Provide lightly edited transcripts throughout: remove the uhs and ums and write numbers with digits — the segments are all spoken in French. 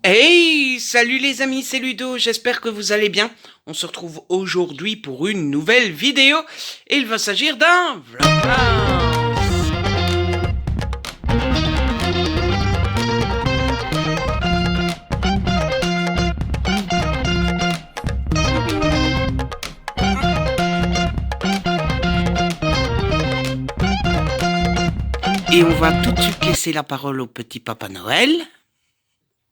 Hey, salut les amis, c'est Ludo, j'espère que vous allez bien. On se retrouve aujourd'hui pour une nouvelle vidéo et il va s'agir d'un Vlogmas. Et on va tout de suite laisser la parole au petit Papa Noël.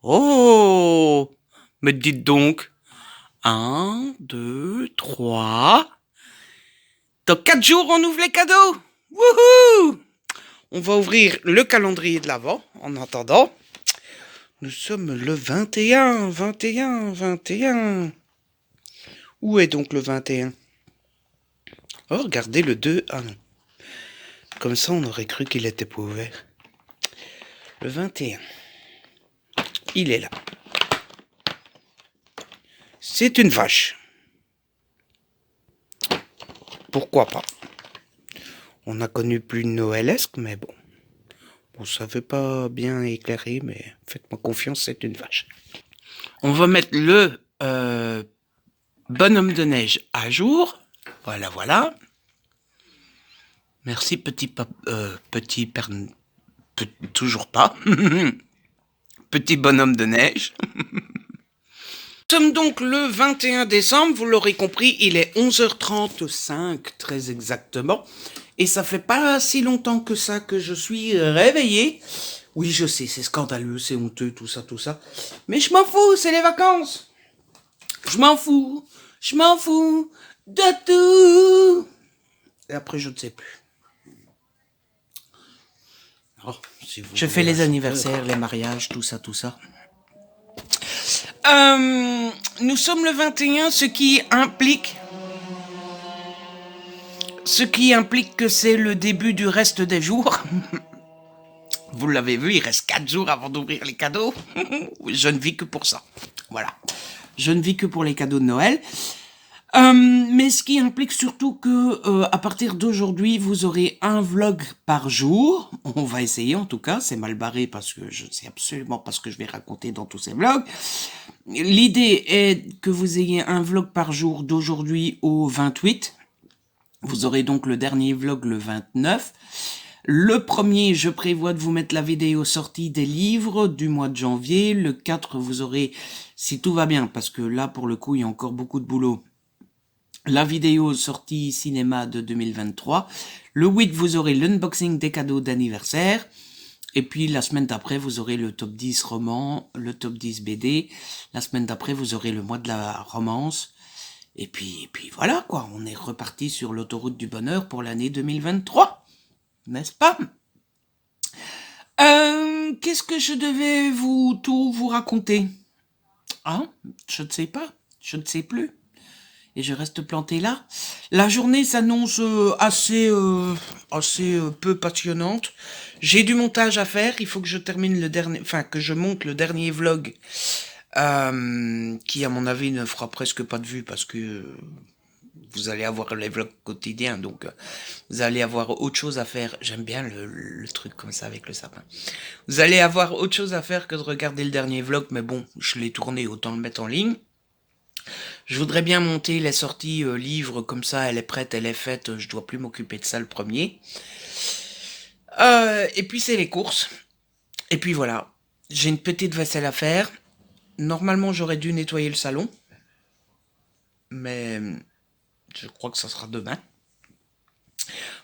Oh, mais dites donc, 1, 2, 3. Dans 4 jours, on ouvre les cadeaux. Wouhou! On va ouvrir le calendrier de l'Avent en attendant. Nous sommes le 21, 21, 21. Où est donc le 21? Oh, regardez le 2. Ah non. Comme ça, on aurait cru qu'il était pas ouvert. Le 21. Il est là. C'est une vache. Pourquoi pas? On a connu plus noëlesque, mais bon. Bon, ça fait pas bien éclairé, mais faites-moi confiance, c'est une vache. On va mettre le bonhomme de neige à jour. Voilà, voilà. Merci, petit père... toujours pas. Petit bonhomme de neige. Nous sommes donc le 21 décembre, vous l'aurez compris, il est 11h35 très exactement. Et ça fait pas si longtemps que ça que je suis réveillé. Oui, je sais, c'est scandaleux, c'est honteux, tout ça, tout ça. Mais je m'en fous, c'est les vacances. Je m'en fous de tout. Et après, je ne sais plus. Oh, si je fais les anniversaires, les mariages, tout ça, tout ça. Nous sommes le 21, ce qui implique que c'est le début du reste des jours. Vous l'avez vu, il reste 4 jours avant d'ouvrir les cadeaux. Je ne vis que pour ça. Voilà. Je ne vis que pour les cadeaux de Noël. Mais ce qui implique surtout que à partir d'aujourd'hui, vous aurez un vlog par jour. On va essayer en tout cas, c'est mal barré parce que je ne sais absolument pas ce que je vais raconter dans tous ces vlogs. L'idée est que vous ayez un vlog par jour d'aujourd'hui au 28. Vous aurez donc le dernier vlog le 29. Le premier, je prévois de vous mettre la vidéo sortie des livres du mois de janvier. Le 4, vous aurez, si tout va bien, parce que là, pour le coup, il y a encore beaucoup de boulot, la vidéo sortie cinéma de 2023. Le 8, vous aurez l'unboxing des cadeaux d'anniversaire. Et puis, la semaine d'après, vous aurez le top 10 roman, le top 10 BD. La semaine d'après, vous aurez le mois de la romance. Et puis voilà, quoi. On est reparti sur l'autoroute du bonheur pour l'année 2023. N'est-ce pas? Qu'est-ce que je devais vous raconter? Hein? Je ne sais pas. Je ne sais plus. Et je reste planté là. La journée s'annonce assez peu passionnante. J'ai du montage à faire. Il faut que je termine le dernier, enfin que je monte le dernier vlog, qui à mon avis ne fera presque pas de vues parce que vous allez avoir les vlogs quotidiens, donc vous allez avoir autre chose à faire. J'aime bien le truc comme ça avec le sapin. Vous allez avoir autre chose à faire que de regarder le dernier vlog, mais bon, je l'ai tourné, autant le mettre en ligne. Je voudrais bien monter les sorties livres, comme ça elle est prête, elle est faite, je dois plus m'occuper de ça le premier. Et puis c'est les courses. Et puis voilà, j'ai une petite vaisselle à faire. Normalement j'aurais dû nettoyer le salon, mais je crois que ça sera demain.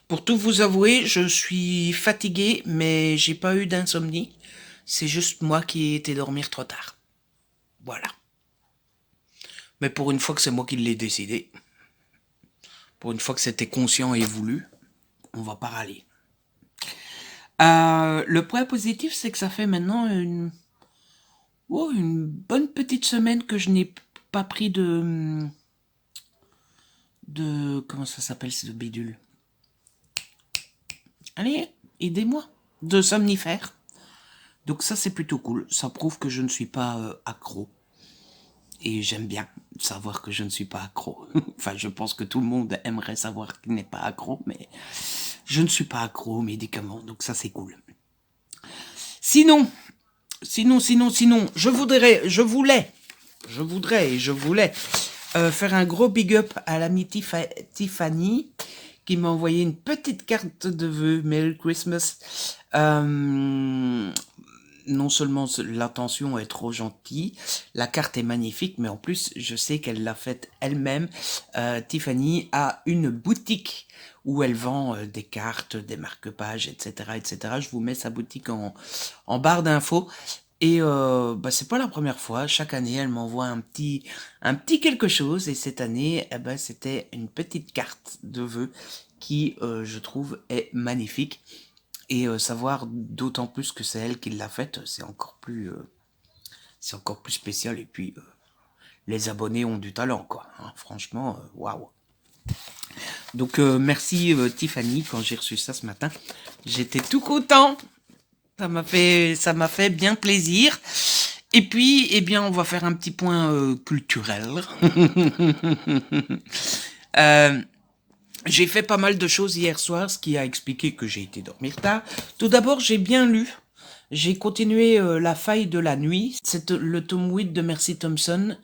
Pour tout vous avouer, je suis fatigué, mais j'ai pas eu d'insomnie. C'est juste moi qui ai été dormir trop tard. Voilà. Mais pour une fois que c'est moi qui l'ai décidé, pour une fois que c'était conscient et voulu, on va pas râler. Le point positif, c'est que ça fait maintenant une bonne petite semaine que je n'ai pas pris de comment ça s'appelle ce bidule? Allez, aidez-moi. De somnifères. Donc ça, c'est plutôt cool. Ça prouve que je ne suis pas accro. Et j'aime bien savoir que je ne suis pas accro. Enfin, je pense que tout le monde aimerait savoir qu'il n'est pas accro, mais je ne suis pas accro aux médicaments, donc ça c'est cool. Sinon, Sinon, je voulais faire un gros big up à l'amie Tiffany qui m'a envoyé une petite carte de vœux. Merry Christmas. Non seulement l'intention est trop gentille, la carte est magnifique, mais en plus, je sais qu'elle l'a faite elle-même. Tiffany a une boutique où elle vend des cartes, des marque-pages, etc., etc. Je vous mets sa boutique en barre d'infos. Et c'est pas la première fois. Chaque année, elle m'envoie un petit quelque chose. Et cette année, c'était une petite carte de vœux qui, je trouve, est magnifique. Et savoir d'autant plus que c'est elle qui l'a faite, c'est encore plus spécial. Et puis, les abonnés ont du talent, quoi. Hein, franchement, waouh. Donc, merci Tiffany, quand j'ai reçu ça ce matin. J'étais tout content. Ça m'a fait bien plaisir. Et puis, eh bien, on va faire un petit point culturel. J'ai fait pas mal de choses hier soir, ce qui a expliqué que j'ai été dormir tard. Tout d'abord, j'ai bien lu. J'ai continué La faille de la nuit. C'est le tome 8 de Mercy Thompson.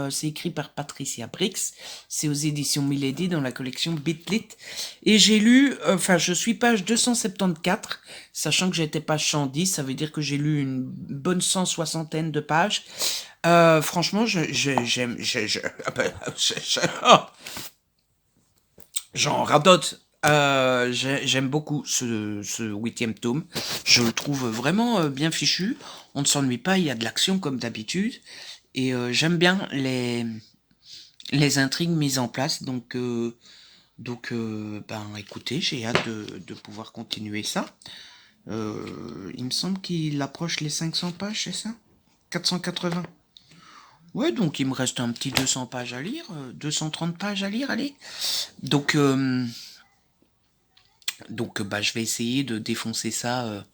C'est écrit par Patricia Briggs. C'est aux éditions Milady dans la collection Bitlit. Et j'ai lu, je suis page 274, sachant que j'étais page 110, ça veut dire que j'ai lu une bonne 160aine de pages. Franchement, j'en radote. J'aime beaucoup ce 8e tome. Je le trouve vraiment bien fichu. On ne s'ennuie pas, il y a de l'action comme d'habitude. Et j'aime bien les intrigues mises en place. Donc, écoutez, j'ai hâte de pouvoir continuer ça. Il me semble qu'il approche les 500 pages, c'est ça? 480. Ouais, donc il me reste un petit 200 pages à lire, 230 pages à lire, allez. Donc, je vais essayer de défoncer ça.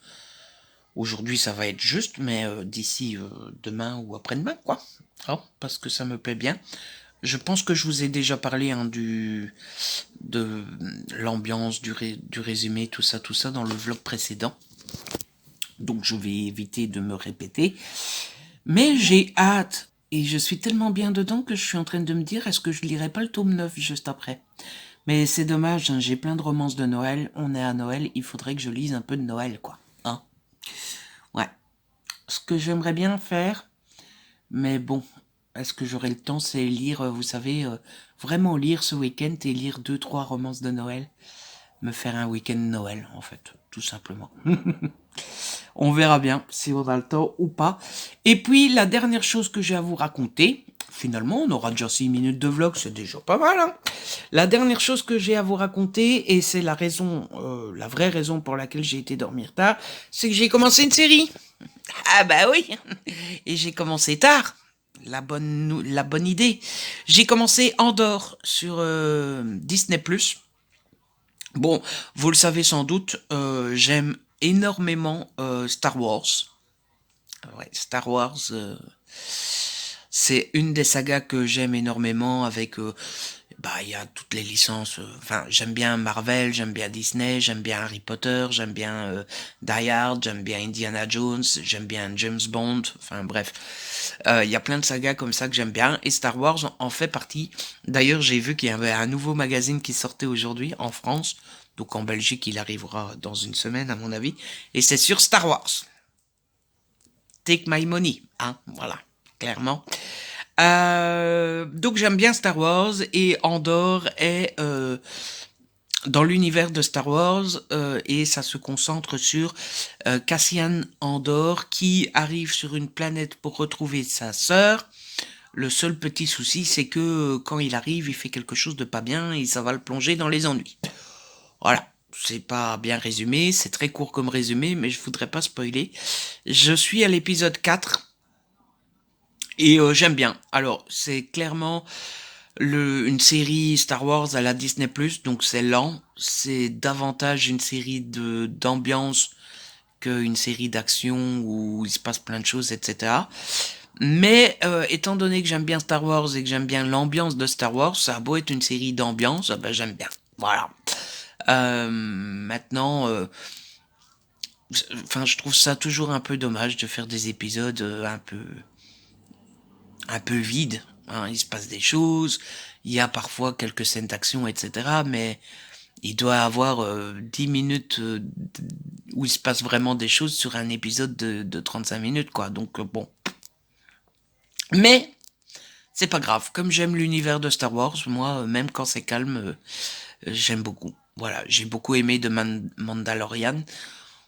Aujourd'hui, ça va être juste, mais d'ici demain ou après-demain, quoi. Oh, parce que ça me plaît bien. Je pense que je vous ai déjà parlé de l'ambiance, du résumé, tout ça, dans le vlog précédent. Donc, je vais éviter de me répéter. Mais j'ai hâte. Et je suis tellement bien dedans que je suis en train de me dire, est-ce que je lirai pas le tome 9 juste après? Mais c'est dommage, hein, j'ai plein de romances de Noël. On est à Noël, il faudrait que je lise un peu de Noël, quoi. Hein? Ouais. Ce que j'aimerais bien faire, mais bon, est-ce que j'aurai le temps, c'est lire, vous savez, vraiment lire ce week-end et lire 2-3 romances de Noël. Me faire un week-end Noël, en fait, tout simplement. On verra bien si on a le temps ou pas. Et puis, la dernière chose que j'ai à vous raconter, finalement, on aura déjà 6 minutes de vlog, c'est déjà pas mal, hein. La dernière chose que j'ai à vous raconter, et c'est la vraie raison pour laquelle j'ai été dormir tard, c'est que j'ai commencé une série. Ah bah oui. Et j'ai commencé tard. La bonne idée. J'ai commencé Andor sur Disney+. Bon, vous le savez sans doute, j'aime énormément Star Wars. Ouais, Star Wars, c'est une des sagas que j'aime énormément avec... il y a toutes les licences. Enfin, j'aime bien Marvel, j'aime bien Disney, j'aime bien Harry Potter, j'aime bien Die Hard, j'aime bien Indiana Jones, j'aime bien James Bond. Enfin, bref. Il y a plein de sagas comme ça que j'aime bien. Et Star Wars en fait partie. D'ailleurs, j'ai vu qu'il y avait un nouveau magazine qui sortait aujourd'hui en France. Donc en Belgique, il arrivera dans une semaine, à mon avis. Et c'est sur Star Wars. Take my money. Hein, voilà, clairement. Donc j'aime bien Star Wars et Andor est dans l'univers de Star Wars et ça se concentre sur Cassian Andor qui arrive sur une planète pour retrouver sa sœur. Le seul petit souci, c'est que quand il arrive, il fait quelque chose de pas bien et ça va le plonger dans les ennuis. Voilà. C'est pas bien résumé, c'est très court comme résumé, mais je voudrais pas spoiler. Je suis à l'épisode 4 et j'aime bien. Alors, c'est clairement une série Star Wars à la Disney+, donc c'est lent. C'est davantage une série d'ambiance qu'une série d'action où il se passe plein de choses, etc. Mais étant donné que j'aime bien Star Wars et que j'aime bien l'ambiance de Star Wars, ça a beau être une série d'ambiance, j'aime bien. Voilà. Maintenant, Enfin, je trouve ça toujours un peu dommage de faire des épisodes un peu vides. Hein. Il se passe des choses, il y a parfois quelques scènes d'action, etc. Mais il doit avoir 10 minutes où il se passe vraiment des choses sur un épisode de 35 minutes, quoi. Donc, bon. Mais, c'est pas grave. Comme j'aime l'univers de Star Wars, moi, même quand c'est calme, j'aime beaucoup. Voilà, j'ai beaucoup aimé de Mandalorian.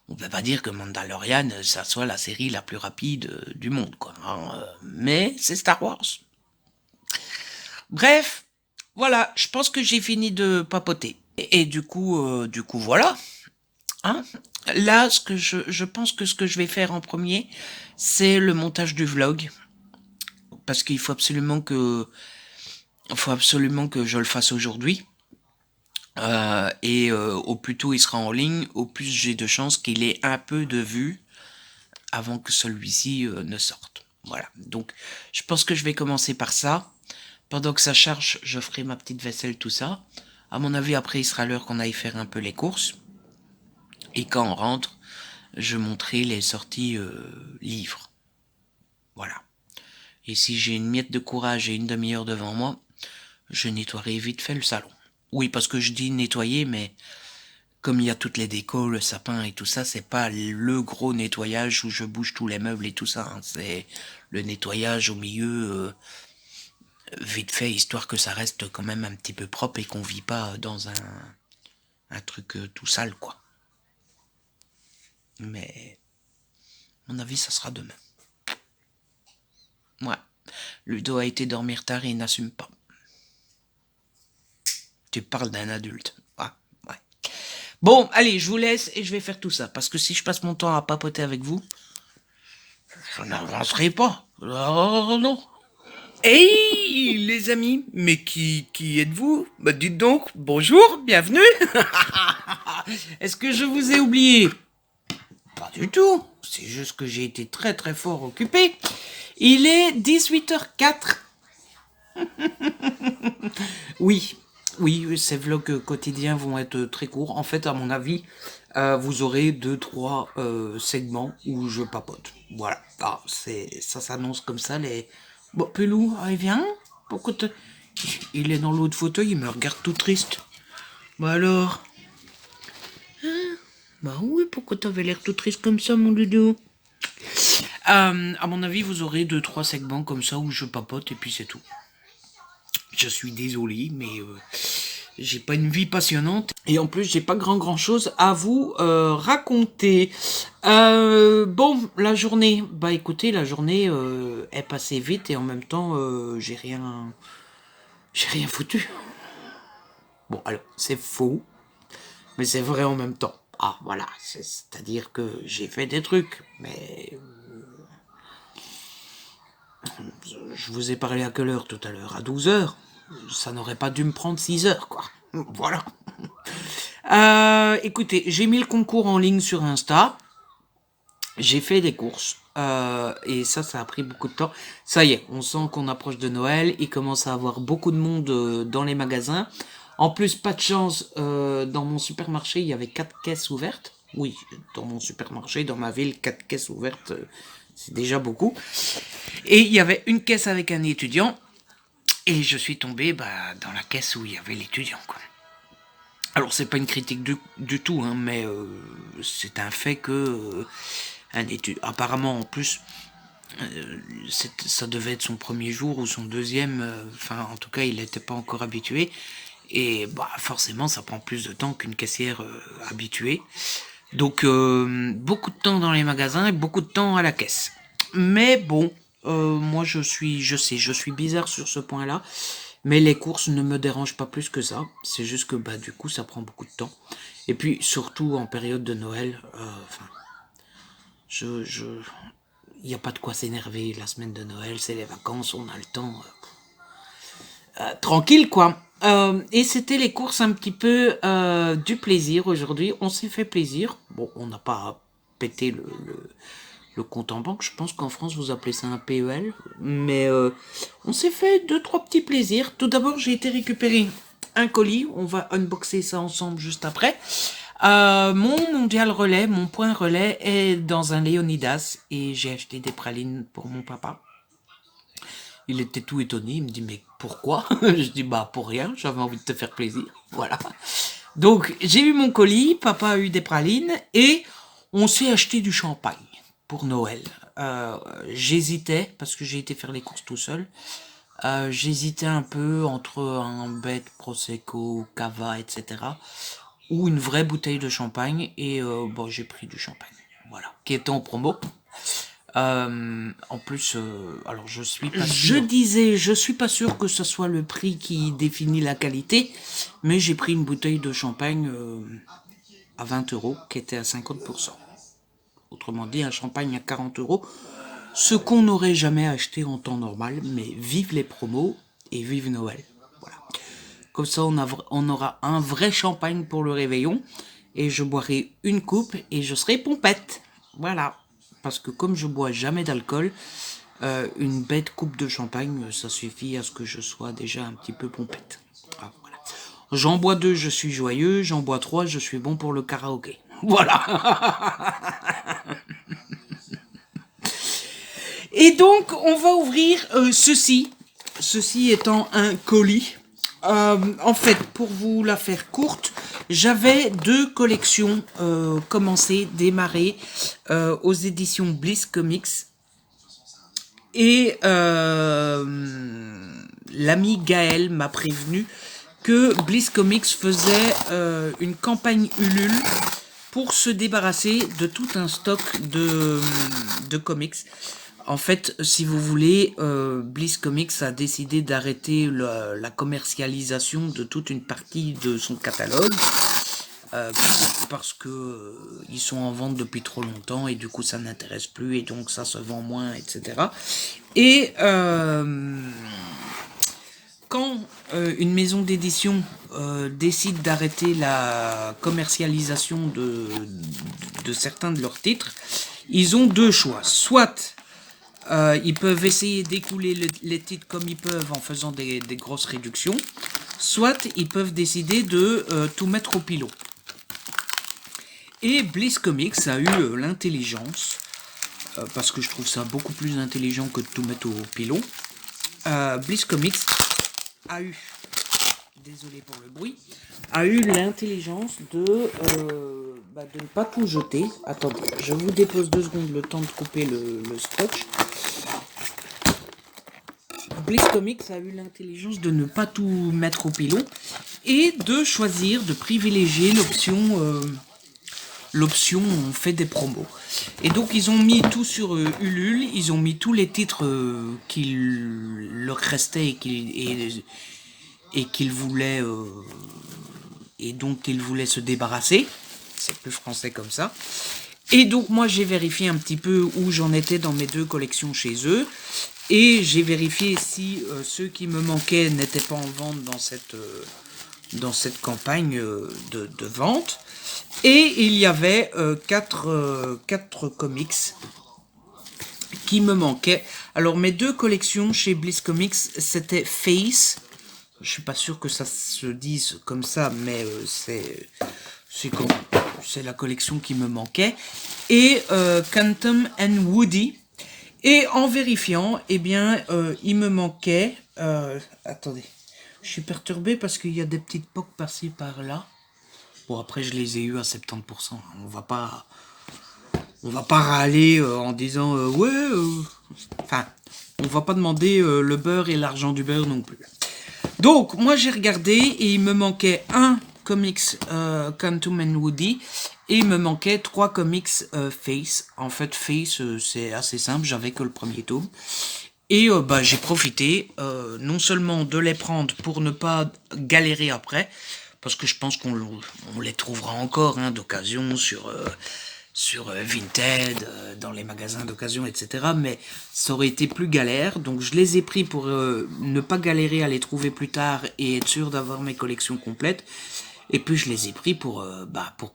On peut pas dire que Mandalorian, ça soit la série la plus rapide du monde, quoi. Hein, mais c'est Star Wars. Bref, voilà, je pense que j'ai fini de papoter. Et du coup, voilà. Hein. Là, je pense que ce que je vais faire en premier, c'est le montage du vlog. Parce qu'il faut absolument que je le fasse aujourd'hui. Et au plus tôt il sera en ligne, au plus j'ai de chances qu'il ait un peu de vues avant que celui-ci ne sorte. Voilà. Donc, je pense que je vais commencer par ça. Pendant que ça charge, je ferai ma petite vaisselle, tout ça. À mon avis, après, il sera l'heure qu'on aille faire un peu les courses. Et quand on rentre, je montrerai les sorties livres. Voilà. Et si j'ai une miette de courage et une demi-heure devant moi, je nettoierai vite fait le salon. Oui, parce que je dis nettoyer, mais comme il y a toutes les décos, le sapin et tout ça, c'est pas le gros nettoyage où je bouge tous les meubles et tout ça. Hein. C'est le nettoyage au milieu, vite fait, histoire que ça reste quand même un petit peu propre et qu'on vit pas dans un truc tout sale, quoi. Mais, à mon avis, ça sera demain. Ouais. Ludo a été dormir tard et il n'assume pas. Tu parles d'un adulte. Ah, ouais. Bon, allez, je vous laisse et je vais faire tout ça. Parce que si je passe mon temps à papoter avec vous, je n'avancerai pas. Oh non. Hey les amis, mais qui êtes-vous? Bah dites donc, bonjour, bienvenue. Est-ce que je vous ai oublié? Pas du tout. C'est juste que j'ai été très très fort occupé. Il est 18h04. Oui, oui, ces vlogs quotidiens vont être très courts. En fait, à mon avis, vous aurez 2-3 segments où je papote. Voilà. Ah, ça s'annonce comme ça. Bon, Pelou, allez, viens. Pourquoi il est dans l'autre fauteuil, il me regarde tout triste. Bah alors? Bah oui, pourquoi t'avais l'air tout triste comme ça, mon Ludo? À mon avis, vous aurez 2-3 segments comme ça où je papote et puis c'est tout. Je suis désolé, mais j'ai pas une vie passionnante et en plus j'ai pas grand chose à vous raconter. Bon, la journée, bah écoutez, la journée est passée vite et en même temps j'ai rien foutu. Bon, alors c'est faux, mais c'est vrai en même temps. Ah voilà, c'est-à-dire que j'ai fait des trucs, mais je vous ai parlé à quelle heure tout à l'heure? À 12h. Ça n'aurait pas dû me prendre 6 heures, quoi. Voilà. Écoutez, j'ai mis le concours en ligne sur Insta. J'ai fait des courses. Et ça a pris beaucoup de temps. Ça y est, on sent qu'on approche de Noël. Il commence à avoir beaucoup de monde dans les magasins. En plus, pas de chance, dans mon supermarché, il y avait 4 caisses ouvertes. Oui, dans mon supermarché, dans ma ville, 4 caisses ouvertes, c'est déjà beaucoup. Et il y avait une caisse avec un étudiant. Et je suis tombé dans la caisse où il y avait l'étudiant, quoi. Alors c'est pas une critique du tout, hein, mais c'est un fait que apparemment en plus, ça devait être son premier jour ou son deuxième, enfin en tout cas il n'était pas encore habitué. Et forcément ça prend plus de temps qu'une caissière habituée. Donc beaucoup de temps dans les magasins et beaucoup de temps à la caisse. Mais bon, moi je suis bizarre sur ce point-là. Mais les courses ne me dérangent pas plus que ça. C'est juste que du coup ça prend beaucoup de temps. Et puis surtout en période de Noël, il n'y a pas de quoi s'énerver. La semaine de Noël, c'est les vacances, on a le temps. Tranquille quoi. Et c'était les courses un petit peu du plaisir aujourd'hui. On s'est fait plaisir. Bon, on n'a pas pété le compte en banque. Je pense qu'en France, vous appelez ça un PEL. Mais on s'est fait 2-3 petits plaisirs. Tout d'abord, j'ai été récupérer un colis. On va unboxer ça ensemble juste après. Mon mondial relais, mon point relais est dans un Léonidas et j'ai acheté des pralines pour mon papa. Il était tout étonné, il me dit mais pourquoi? Je dis bah pour rien, j'avais envie de te faire plaisir, voilà. Donc j'ai eu mon colis, papa a eu des pralines et on s'est acheté du champagne pour Noël. J'hésitais parce que j'ai été faire les courses tout seul. J'hésitais un peu entre un bête prosecco, cava, etc. ou une vraie bouteille de champagne et bon j'ai pris du champagne, voilà, qui était en promo. En plus, alors je suis pas sûr. Je suis pas sûr que ce soit le prix qui définit la qualité, mais j'ai pris une bouteille de champagne à 20 euros qui était à 50%. Autrement dit, un champagne à 40 euros, ce qu'on n'aurait jamais acheté en temps normal, mais vive les promos et vive Noël. Voilà. Comme ça, on aura un vrai champagne pour le réveillon et je boirai une coupe et je serai pompette. Voilà. Parce que comme je bois jamais d'alcool, une bête coupe de champagne, ça suffit à ce que je sois déjà un petit peu pompette. Ah, voilà. J'en bois 2, je suis joyeux. J'en bois 3, je suis bon pour le karaoké. Voilà. Et donc, on va ouvrir ceci. Ceci étant un colis. En fait, pour vous la faire courte, j'avais 2 collections commencées, démarrées aux éditions Bliss Comics. Et l'ami Gaël m'a prévenu que Bliss Comics faisait une campagne Ulule pour se débarrasser de tout un stock de comics. En fait, si vous voulez, Bliss Comics a décidé d'arrêter la commercialisation de toute une partie de son catalogue parce que ils sont en vente depuis trop longtemps et du coup ça n'intéresse plus et donc ça se vend moins, etc. Et quand une maison d'édition décide d'arrêter la commercialisation de certains de leurs titres, ils ont 2 choix. Soit ils peuvent essayer d'écouler les titres comme ils peuvent en faisant des grosses réductions, soit ils peuvent décider de tout mettre au pilon. Et Bliss Comics a eu l'intelligence, parce que je trouve ça beaucoup plus intelligent que de tout mettre au pilon, Bliss Comics a eu, désolé pour le bruit, a eu l'intelligence de ne pas tout jeter. Attendez, je vous dépose 2 secondes le temps de couper le scotch. Bliss Comics a eu l'intelligence de ne pas tout mettre au pilon et de choisir, de privilégier l'option on fait des promos. Et donc ils ont mis tout sur Ulule, ils ont mis tous les titres qu'il leur restait et qu'ils voulaient et dont ils voulaient se débarrasser. C'est plus français comme ça. Et donc moi j'ai vérifié un petit peu où j'en étais dans mes 2 collections chez eux. Et j'ai vérifié si ceux qui me manquaient n'étaient pas en vente dans cette campagne de vente. Et il y avait 4 comics qui me manquaient. Alors mes 2 collections chez Bliss Comics, c'était Face. Je suis pas sûr que ça se dise comme ça, mais c'est la collection qui me manquait. Et Quantum and Woody. Et en vérifiant, eh bien, il me manquait... attendez, je suis perturbé parce qu'il y a des petites poques par-ci, par-là. Bon, après, je les ai eu à 70%. On va pas râler en disant enfin, on va pas demander le beurre et l'argent du beurre non plus. Donc, moi, j'ai regardé et il me manquait un comics Quantum and Woody et il me manquait 3 comics Face. En fait, Face, c'est assez simple, j'avais que le premier tome. Et j'ai profité non seulement de les prendre pour ne pas galérer après, parce que je pense qu'on les trouvera encore d'occasion sur Vinted, dans les magasins d'occasion, etc. Mais ça aurait été plus galère, donc je les ai pris pour ne pas galérer à les trouver plus tard et être sûr d'avoir mes collections complètes. Et puis je les ai pris pour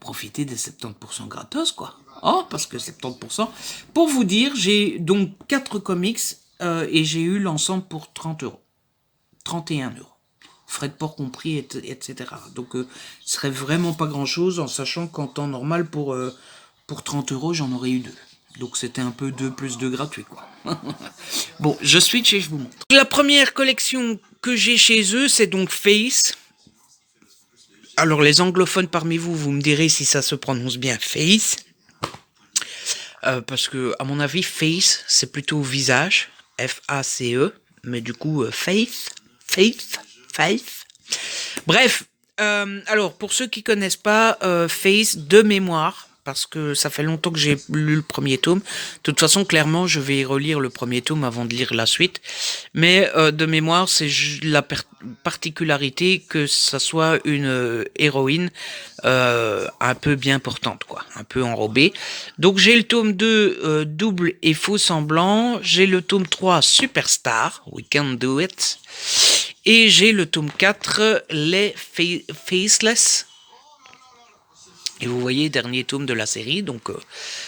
profiter des 70% gratos, quoi. Oh, parce que 70%. Pour vous dire, j'ai donc 4 comics et j'ai eu l'ensemble pour 30 euros. 31 euros. frais de port compris, etc. Donc, ce serait vraiment pas grand-chose, en sachant qu'en temps normal, pour 30 euros, j'en aurais eu 2. Donc, c'était un peu 2 plus 2 gratuit, quoi. Bon, je switch et je vous montre. La première collection que j'ai chez eux, c'est donc Face. Alors, les anglophones parmi vous, vous me direz si ça se prononce bien Face. Parce que, à mon avis, Face, c'est plutôt visage. F-A-C-E. Mais du coup, Faith. Bref, alors, pour ceux qui connaissent pas, Face, de mémoire, parce que ça fait longtemps que j'ai lu le premier tome. De toute façon, clairement, je vais relire le premier tome avant de lire la suite. Mais de mémoire, c'est la particularité que ça soit une héroïne un peu bien portante, quoi, un peu enrobée. Donc j'ai le tome 2, double et faux semblant. J'ai le tome 3, Superstar, We Can Do It. Et j'ai le tome 4, Les Faceless. Et vous voyez, dernier tome de la série, donc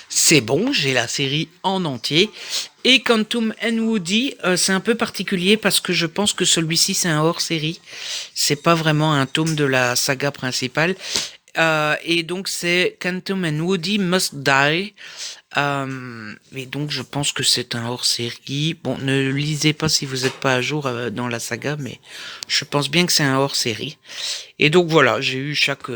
c'est bon, j'ai la série en entier. Et Quantum and Woody, c'est un peu particulier parce que je pense que celui-ci c'est un hors-série. C'est pas vraiment un tome de la saga principale. Et donc c'est Quantum and Woody Must Die. Et donc je pense que c'est un hors-série. Bon, ne lisez pas si vous n'êtes pas à jour dans la saga, mais je pense bien que c'est un hors-série. Et donc voilà, j'ai eu chaque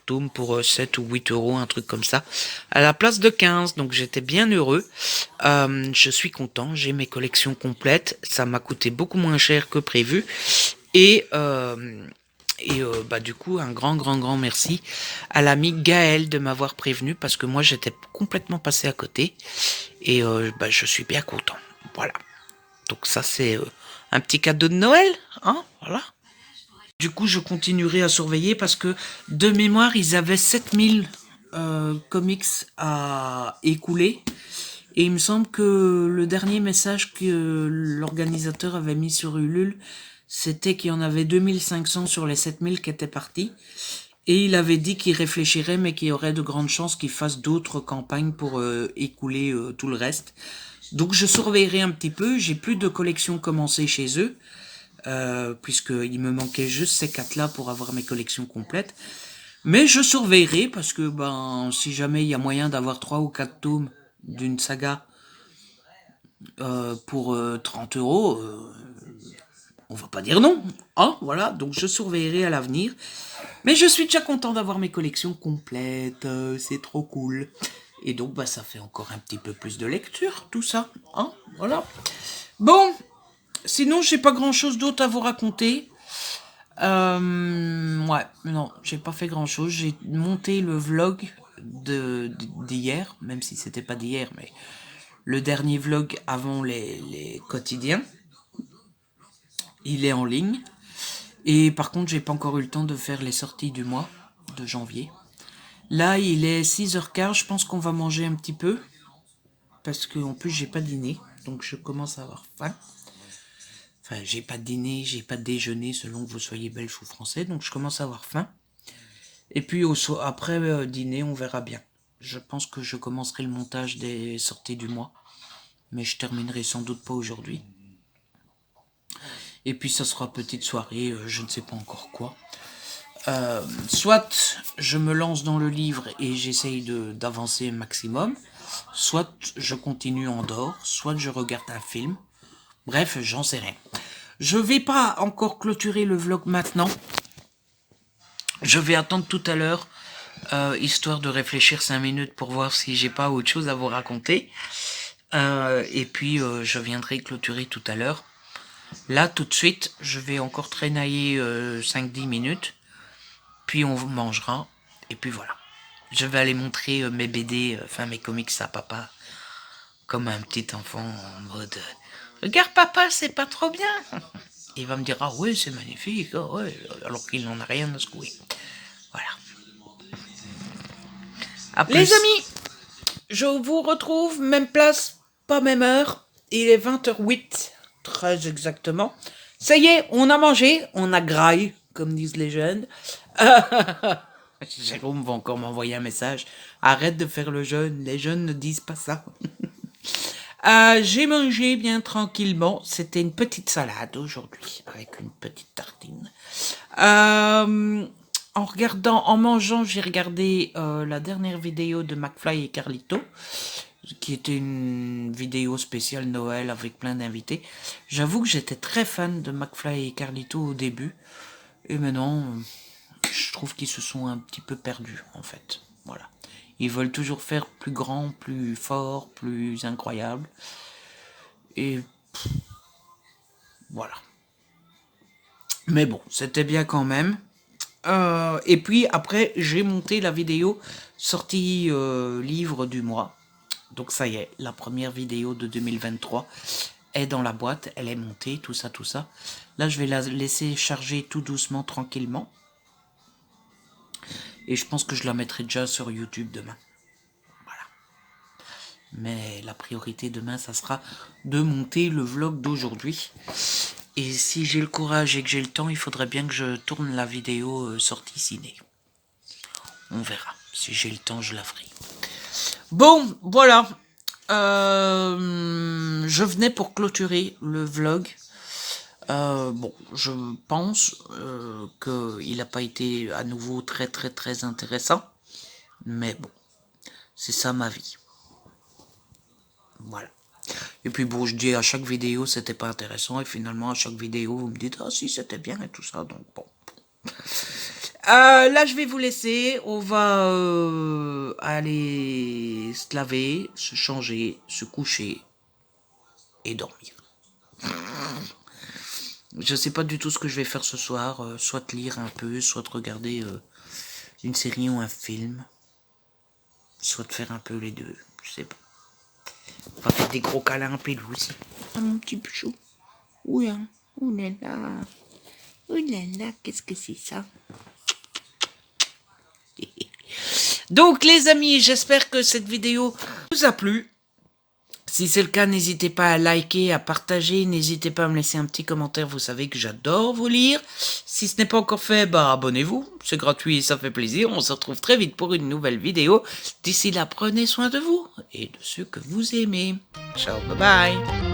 tome pour 7 ou 8 euros, un truc comme ça, à la place de 15, donc j'étais bien heureux. Je suis content, j'ai mes collections complètes, ça m'a coûté beaucoup moins cher que prévu. Et du coup, un grand merci à l'ami Gaël de m'avoir prévenu parce que moi j'étais complètement passé à côté et je suis bien content. Voilà. Donc ça c'est un petit cadeau de Noël, hein, voilà. Du coup, je continuerai à surveiller parce que de mémoire, ils avaient 7000 comics à écouler. Et il me semble que le dernier message que l'organisateur avait mis sur Ulule, c'était qu'il y en avait 2500 sur les 7000 qui étaient partis. Et il avait dit qu'il réfléchirait, mais qu'il y aurait de grandes chances qu'il fasse d'autres campagnes pour écouler tout le reste. Donc je surveillerai un petit peu. J'ai plus de collection commencée chez eux, puisqu'il me manquait juste ces 4-là pour avoir mes collections complètes. Mais je surveillerai, parce que si jamais il y a moyen d'avoir 3 ou 4 tomes d'une saga pour 30 euros, on va pas dire non, hein, voilà, donc je surveillerai à l'avenir. Mais je suis déjà content d'avoir mes collections complètes, c'est trop cool. Et donc, ça fait encore un petit peu plus de lecture, tout ça, hein, voilà. Bon, sinon, j'ai pas grand-chose d'autre à vous raconter. Ouais, non, j'ai pas fait grand-chose. J'ai monté le vlog d'hier, même si c'était pas d'hier, mais le dernier vlog avant les quotidiens. Il est en ligne. Et par contre, j'ai pas encore eu le temps de faire les sorties du mois de janvier. Là, il est 6h15, je pense qu'on va manger un petit peu. Parce qu'en plus, j'ai pas dîné. Donc, je commence à avoir faim. Enfin, j'ai pas dîné, j'ai pas déjeuné, selon que vous soyez belge ou français. Donc, je commence à avoir faim. Et puis, après dîner, on verra bien. Je pense que je commencerai le montage des sorties du mois. Mais je terminerai sans doute pas aujourd'hui. Et puis, ça sera petite soirée, je ne sais pas encore quoi. Soit je me lance dans le livre et j'essaye d'avancer un maximum, soit je continue en dehors, soit je regarde un film. Bref, j'en sais rien. Je vais pas encore clôturer le vlog maintenant. Je vais attendre tout à l'heure, histoire de réfléchir 5 minutes pour voir si j'ai pas autre chose à vous raconter. Et puis je viendrai clôturer tout à l'heure. Là, tout de suite, je vais encore traînailler 5-10 minutes. Puis on mangera. Et puis voilà. Je vais aller montrer mes BD, mes comics à papa. Comme un petit enfant en mode regarde papa, c'est pas trop bien. Il va me dire ah ouais, c'est magnifique. Oh, ouais. Alors qu'il n'en a rien à secouer. Voilà. À plus. Les amis, je vous retrouve même place, pas même heure. Il est 20h08. Très exactement. Ça y est, on a mangé, on a graille, comme disent les jeunes. Jérôme va encore m'envoyer un message. Arrête de faire le jeune, les jeunes ne disent pas ça. J'ai mangé bien tranquillement. C'était une petite salade aujourd'hui, avec une petite tartine. En mangeant, j'ai regardé la dernière vidéo de McFly et Carlito, qui était une vidéo spéciale Noël avec plein d'invités. J'avoue que j'étais très fan de McFly et Carlito au début, et maintenant, je trouve qu'ils se sont un petit peu perdus, en fait. Voilà. Ils veulent toujours faire plus grand, plus fort, plus incroyable. Et voilà. Mais bon, c'était bien quand même. Et puis après, j'ai monté la vidéo sortie livre du mois. Donc ça y est, la première vidéo de 2023 est dans la boîte, elle est montée, tout ça, tout ça. Là, je vais la laisser charger tout doucement, tranquillement. Et je pense que je la mettrai déjà sur YouTube demain. Voilà. Mais la priorité demain, ça sera de monter le vlog d'aujourd'hui. Et si j'ai le courage et que j'ai le temps, il faudrait bien que je tourne la vidéo sortie ciné. On verra. Si j'ai le temps, je la ferai. Bon, voilà. Je venais pour clôturer le vlog. Bon, je pense qu'il n'a pas été à nouveau très très très intéressant. Mais bon, c'est ça ma vie. Voilà. Et puis bon, je dis à chaque vidéo c'était pas intéressant. Et finalement à chaque vidéo vous me dites ah si c'était bien et tout ça. Donc bon. Là je vais vous laisser. On va aller se laver, se changer, se coucher et dormir. Je sais pas du tout ce que je vais faire ce soir, soit lire un peu, soit regarder une série ou un film, soit faire un peu les deux, je sais pas. On va faire des gros câlins un peu lui aussi. Ah mon petit pichou. Oui hein. Ouh là là, qu'est-ce que c'est ça? Donc les amis, j'espère que cette vidéo vous a plu. Si c'est le cas, n'hésitez pas à liker, à partager, n'hésitez pas à me laisser un petit commentaire, vous savez que j'adore vous lire. Si ce n'est pas encore fait, bah abonnez-vous, c'est gratuit, ça fait plaisir. On se retrouve très vite pour une nouvelle vidéo. D'ici là, prenez soin de vous et de ceux que vous aimez. Ciao, bye bye.